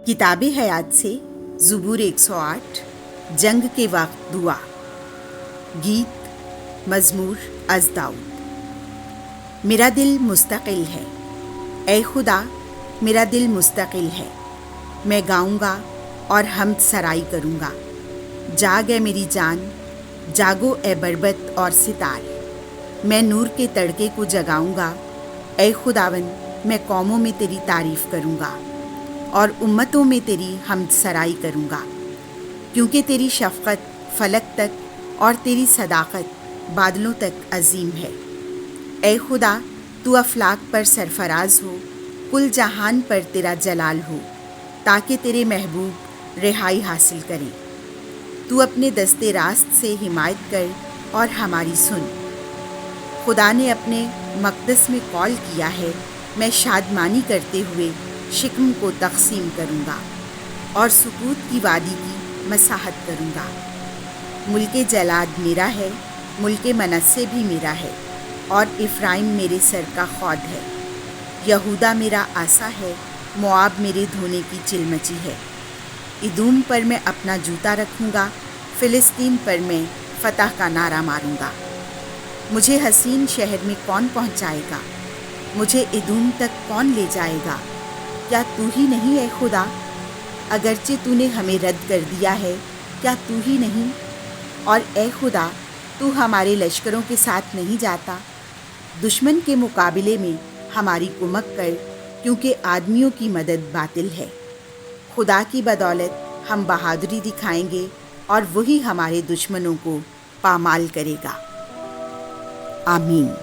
किताब हयात से ज़ुबूर 108 जंग के वक्त दुआ। गीत मज़मूर अज़ दाऊद। मेरा दिल मुस्तकिल है, ए खुदा मेरा दिल मुस्तकिल है, मैं गाऊंगा और हम्द सराई करूंगा। जाग ए मेरी जान, जागो ए बरबत और सितार, मैं नूर के तड़के को जगाऊंगा। ए खुदावन मैं कौमों में तेरी तारीफ़ करूंगा और उम्मतों में तेरी हम्द सराई करूंगा, क्योंकि तेरी शफ़क़त फ़लक तक और तेरी सदाकत बादलों तक अज़ीम है। ए खुदा तू अफ़लाक पर सरफ़राज हो, कुल जहान पर तेरा जलाल हो, ताकि तेरे महबूब रिहाई हासिल करें। तू अपने दस्ते रास्त से हिमायत कर और हमारी सुन। खुदा ने अपने मक़दस में कौल किया है, मैं शादमानी करते हुए शिकम को तक़सीम करूँगा और सुकूत की वादी की मसाहत करूँगा। मुल्के जलाद मेरा है, मुल्के मनस्से भी मेरा है, और इफ़राइम मेरे सर का खौद है। यहूदा मेरा आसा है, मोआब मेरे धोने की चिलमची है। इदूम पर मैं अपना जूता रखूँगा, फ़िलिस्तीन पर मैं फ़तह का नारा मारूँगा। मुझे हसीन शहर में कौन पहुँचाएगा? मुझे इदूम तक कौन ले जाएगा? क्या तू ही नहीं है खुदा? अगरचे तूने हमें रद्द कर दिया है, क्या तू ही नहीं? और ए खुदा तू हमारे लश्करों के साथ नहीं जाता? दुश्मन के मुकाबले में हमारी कुमक कर, क्योंकि आदमियों की मदद बातिल है। खुदा की बदौलत हम बहादुरी दिखाएंगे और वही हमारे दुश्मनों को पामाल करेगा। आमीन।